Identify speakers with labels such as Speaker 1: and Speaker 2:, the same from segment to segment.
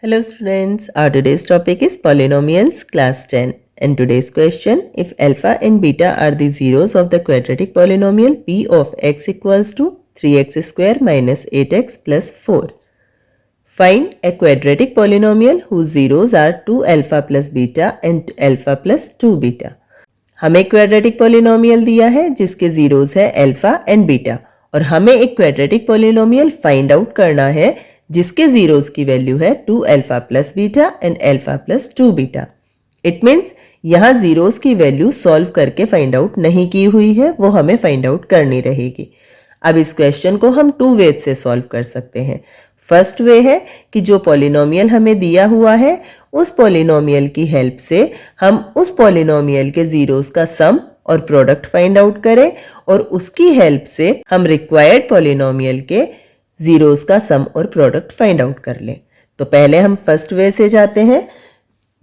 Speaker 1: Hello students, our today's topic is polynomials class 10 and today's question, if alpha and beta are the zeros of the quadratic polynomial p of x equals to 3x square minus 8x plus 4. Find a quadratic polynomial whose zeros are 2 alpha plus beta and alpha plus 2 beta. हमें quadratic polynomial दिया है जिसके zeros है alpha and beta और हमें एक quadratic polynomial find out करना है जिसके जीरोस की वैल्यू है 2 alpha plus beta and alpha plus 2 beta. It means यहाँ जीरोस की वैल्यू सॉल्व करके फाइंड आउट नहीं की हुई है, वो हमें फाइंड आउट करनी रहेगी. अब इस क्वेश्चन को हम 2 वेज से सॉल्व कर सकते हैं. फर्स्ट वे है कि जो पॉलिनोमियल हमें दिया हुआ है उस पॉलिनोमियल की हेल्प से हम उस पॉलिनोमियल के जीरोस का सम और प्रोडक्ट फाइंड आउट करें और उसकी हेल्प से हम रिक्वायर्ड पॉलिनोमियल के जीरोस का सम और प्रोडक्ट फाइंड आउट कर लें. तो पहले हम फर्स्ट वे से जाते हैं.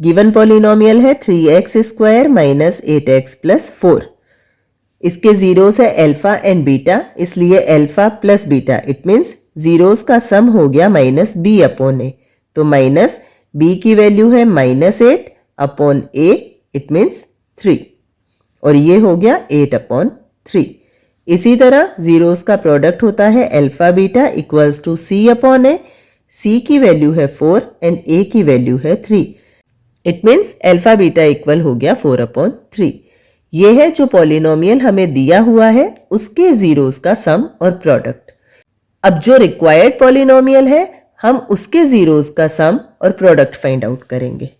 Speaker 1: गिवन पॉलिनोमियल है 3x square minus 8x plus 4. इसके जीरोस है अल्फा एंड बीटा, इसलिए alpha plus beta it means zeros का सम हो गया माइनस बी अपॉन ए. तो माइनस बी की वैल्यू है minus 8 upon A it means 3 और ये हो गया 8 अपॉन 3. इसी तरह जीरोस का प्रोडक्ट होता है alpha beta equals to C upon A. C की वैल्यू है 4 एंड ए की वैल्यू है 3. It means alpha beta equal हो गया 4 अपॉन 3. ये है जो पॉलिनोमियल हमें दिया हुआ है उसके जीरोस का सम और प्रोडक्ट. अब जो रिक्वायर्ड पॉलिनोमियल है हम उसके जीरोस का सम और प्रोडक्ट फाइंड आउट करेंगे.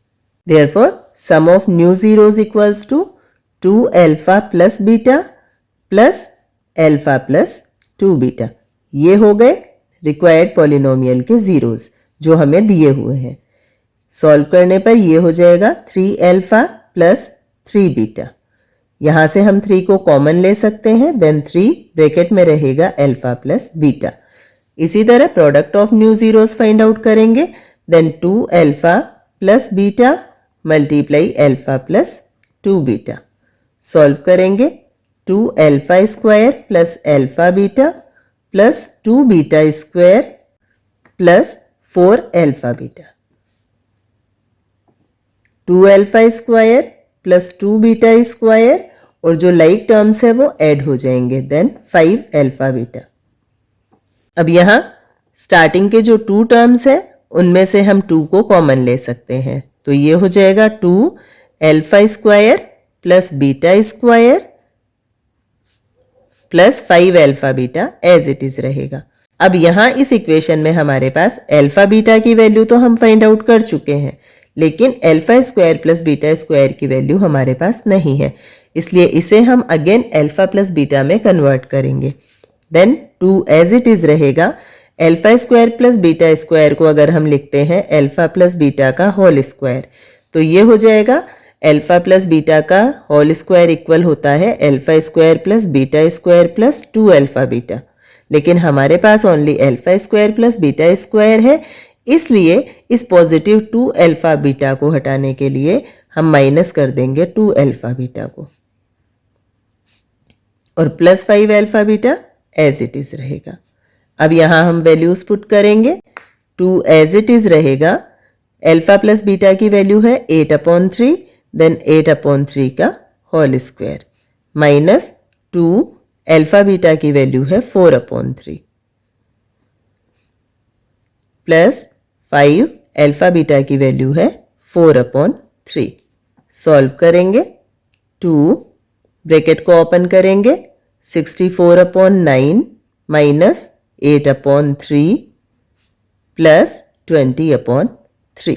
Speaker 1: Therefore sum of new zeros equals to 2 alpha plus beta plus alpha plus 2 beta. ये हो गए रिक्वायर्ड पॉलिनोमियल के जीरोस जो हमें दिए हुए हैं. सॉल्व करने पर ये हो जाएगा 3 अल्फा प्लस 3 बीटा. यहाँ से हम 3 को कॉमन ले सकते हैं, देन 3 ब्रैकेट में रहेगा अल्फा प्लस बीटा. इसी तरह product of new zeros find out करेंगे, then 2 alpha plus beta multiply alpha plus 2 beta. Solve करेंगे 2 alpha square plus alpha beta plus 2 beta square plus 4 alpha beta. 2 alpha square plus 2 beta square और जो like terms है वो add हो जाएंगे, then 5 alpha beta. अब यहाँ starting के जो 2 टर्म्स है उनमें से हम 2 को कॉमन ले सकते हैं. तो ये हो जाएगा 2 alpha square plus beta square plus 5 alpha beta as it is रहेगा. अब यहाँ इस इक्वेशन में हमारे पास अल्फा बीटा की वैल्यू तो हम फाइंड आउट कर चुके हैं, लेकिन alpha square plus beta square की वैल्यू हमारे पास नहीं है, इसलिए इसे हम अगेन अल्फा प्लस बीटा में कन्वर्ट करेंगे. देन 2 एज इट इज रहेगा. Alpha square plus beta square को अगर हम लिखते हैं अल्फा प्लस बीटा का होल स्क्वायर तो ये हो जाएगा अल्फा प्लस बीटा का होल स्क्वायर इक्वल होता है alpha square plus beta square plus 2 alpha beta. लेकिन हमारे पास only alpha square plus beta square है, इसलिए इस पॉजिटिव 2 अल्फा बीटा को हटाने के लिए हम माइनस कर देंगे 2 अल्फा बीटा को और plus 5 alpha beta as it is रहेगा. अब यहाँ हम वैल्यूज पुट करेंगे. 2 एज इट इज रहेगा. अल्फा प्लस बीटा की वैल्यू है 8 अपॉन 3, देन 8 अपॉन 3 का whole square minus 2 alpha beta की वैल्यू है 4 अपॉन 3 प्लस 5 अल्फा बीटा की वैल्यू है 4 अपॉन 3. सॉल्व करेंगे. 2 ब्रैकेट को ओपन करेंगे. 64 upon 9 minus 8 upon 3 plus 20 upon 3.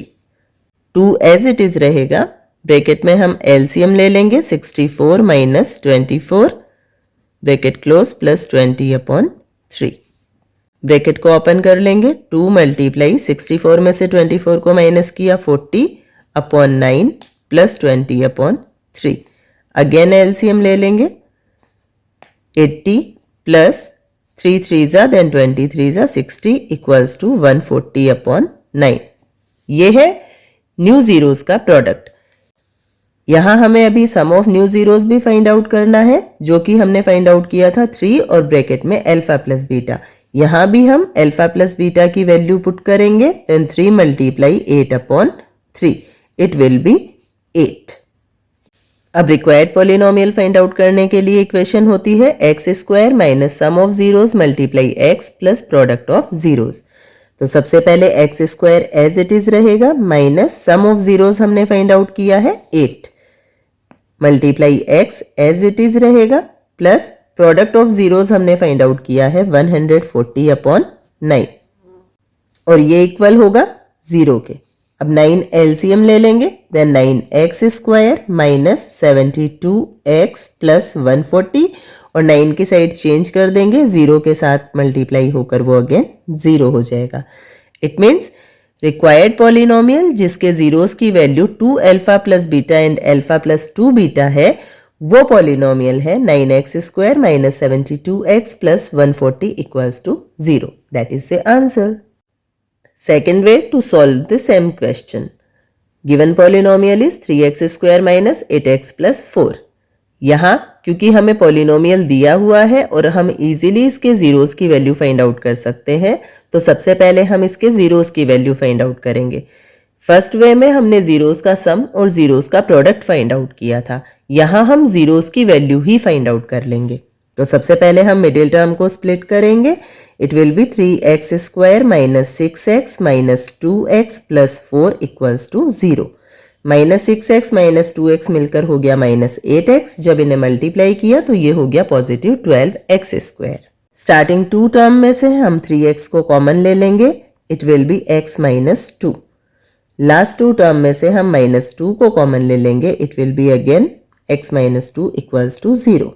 Speaker 1: 2 as it is रहेगा. ब्रैकेट में हम एलसीएम ले लेंगे. 64 minus 24 bracket close plus 20 upon 3. Bracket को ओपन कर लेंगे. 2 मल्टीप्लाई 64 में से 24 को माइनस किया 40 upon 9 plus 20 upon 3. Again LCM ले लेंगे. 80 प्लस 3 3 जा देन 23 जा 60 इक्वल्स टू 140 अपॉन 9. ये है न्यू जीरोस का प्रोडक्ट. यहाँ हमें अभी सम ऑफ न्यू जीरोस भी फाइंड आउट करना है जो कि हमने फाइंड आउट किया था 3 और ब्रैकेट में अल्फा प्लस बीटा. यहाँ भी हम अल्फा प्लस बीटा की वैल्यू पुट करेंगे, then 3 multiply 8 upon 3, it will be 8। अब रिक्वायर्ड पॉलिनोमियल फाइंड आउट करने के लिए इक्वेशन होती है x square minus sum of zeros multiply x plus product of zeros. तो सबसे पहले x square as it is रहेगा माइनस सम ऑफ जीरोस हमने फाइंड आउट किया है 8 multiply x as it is रहेगा प्लस प्रोडक्ट ऑफ जीरोस हमने find out किया है 140 अपॉन 9 और ये इक्वल होगा 0 के। अब 9 एलसीएम ले लेंगे, then 9x square minus 72x plus 140 और 9 की साइड चेंज कर देंगे, 0 के साथ मल्टीप्लाई होकर वो अगेन 0 हो जाएगा। इट मीन्स रिक्वायर्ड पॉलिनोमियल जिसके जीरोस की value 2 alpha plus beta and alpha plus 2 beta है, वो पॉलिनोमियल है 9x square minus 72x plus 140 equals to 0। That is the answer. Second way to solve the same question. Given polynomial is 3x square minus 8x plus 4. यहाँ क्योंकि हमें polynomial दिया हुआ है और हम easily इसके zeros की वैल्यू फाइंड आउट कर सकते हैं, तो सबसे पहले हम इसके zeros की वैल्यू फाइंड आउट करेंगे। फर्स्ट वे में हमने zeros का सम और zeros का प्रोडक्ट फाइंड आउट किया था, यहाँ हम zeros की वैल्यू ही फाइंड आउट कर लेंगे। तो सबसे पहले हम मिडिल टर्म को स्प्लिट करेंगे, it will be 3x square minus 6x minus 2x plus 4 equals to 0। Minus 6x minus 2x मिलकर हो गया माइनस 8x, जब इन्हें मल्टीप्लाई किया तो ये हो गया positive 12x square. Starting two term में से हम 3x को कॉमन ले लेंगे, it will be x minus 2। Last two term में से हम माइनस 2 को कॉमन ले लेंगे, it will be again x minus 2 equals to 0।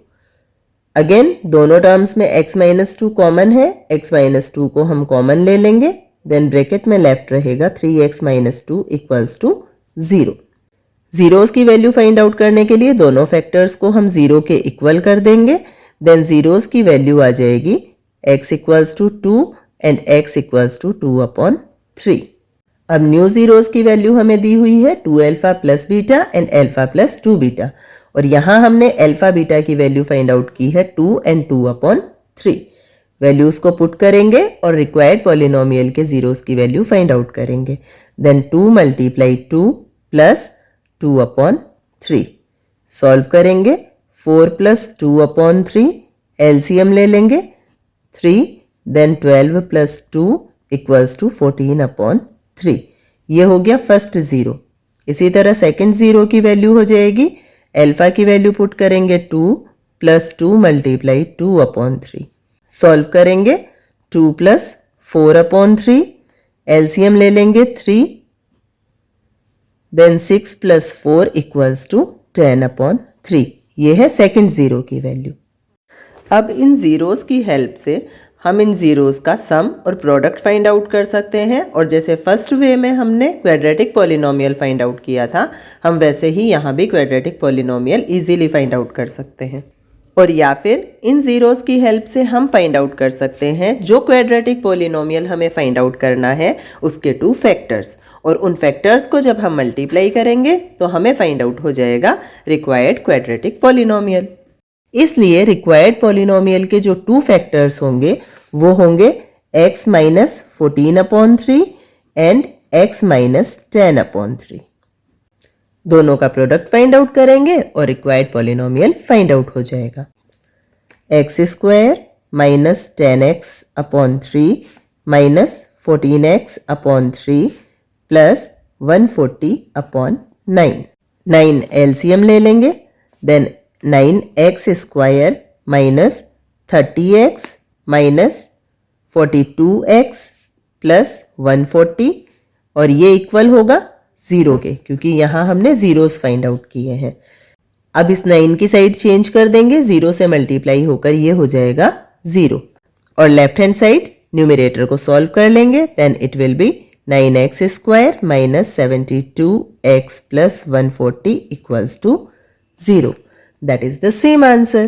Speaker 1: Again दोनों टर्म्स में x माइनस 2 कॉमन है, x माइनस 2 को हम कॉमन ले लेंगे, देन ब्रैकेट में लेफ्ट रहेगा 3x minus 2 equals to 0। Zeros की वैल्यू फाइंड आउट करने के लिए दोनों फैक्टर्स को हम 0 के इक्वल कर देंगे, देन जीरोस की वैल्यू आ जाएगी x equals to 2 and x equals to 2 upon 3। अब न्यू जीरोस की वैल्यू हमें दी हुई है 2 alpha plus beta and alpha plus 2 beta और यहाँ हमने अल्फा बीटा की वैल्यू फाइंड आउट की है 2 एंड 2 अपॉन 3। वैल्यूज को पुट करेंगे और रिक्वायर्ड पॉलिनोमियल के जीरोस की वैल्यू फाइंड आउट करेंगे, then 2 multiply 2 plus 2 upon 3 solve करेंगे, 4 प्लस 2 अपॉन 3 एलसीएम ले लेंगे 3, then 12 plus 2 equals to 14 upon 3। ये हो गया फर्स्ट जीरो। इसी तरह सेकंड जीरो की वैल्यू हो जाएगी, अल्फा की वैल्यू पुट करेंगे 2 प्लस 2 मल्टीप्लाई 2 अपॉन 3 सॉल्व करेंगे, 2 प्लस 4 अपॉन 3 एलसीएम ले लेंगे 3, then 6 plus 4 equals to 10 upon 3। ये है सेकंड जीरो की वैल्यू। अब इन जीरोस की हेल्प से हम इन जीरोस का सम और प्रोडक्ट फाइंड आउट कर सकते हैं और जैसे फर्स्ट वे में हमने क्वाड्रेटिक पॉलिनोमियल फाइंड आउट किया था, हम वैसे ही यहाँ भी quadratic polynomial easily find out कर सकते हैं। और या फिर इन जीरोस की हेल्प से हम फाइंड आउट कर सकते हैं जो क्वाड्रेटिक पॉलिनोमियल हमें फाइंड आउट करना है उसके 2 फैक्टर्स, और उन फैक्टर्स को जब हम मल्टीप्लाई करेंगे तो हमें फाइंड आउट हो जाएगा रिक्वायर्ड क्वाड्रेटिक पॉलिनोमियल। इसलिए रिक्वायर्ड पॉलिनोमियल के जो 2 फैक्टर्स होंगे वो होंगे x minus 14 upon 3 and x minus 10 upon 3। दोनों का प्रोडक्ट फाइंड आउट करेंगे और रिक्वायर्ड पॉलिनोमियल फाइंड आउट हो जाएगा। x square minus 10x upon 3 minus 14x upon 3 plus 140 upon 9। 9 LCM ले लेंगे, then 9x square minus 30x minus 42x plus 140 और ये इक्वल होगा 0 के, क्योंकि यहाँ हमने जीरोस फाइंड आउट किए हैं। अब इस 9 की साइड चेंज कर देंगे, 0 से मल्टीप्लाई होकर ये हो जाएगा 0 और लेफ्ट हैंड साइड न्यूमरेटर को सॉल्व कर लेंगे, then it will be 9x square minus 72x plus 140 equals to 0। That is the same answer.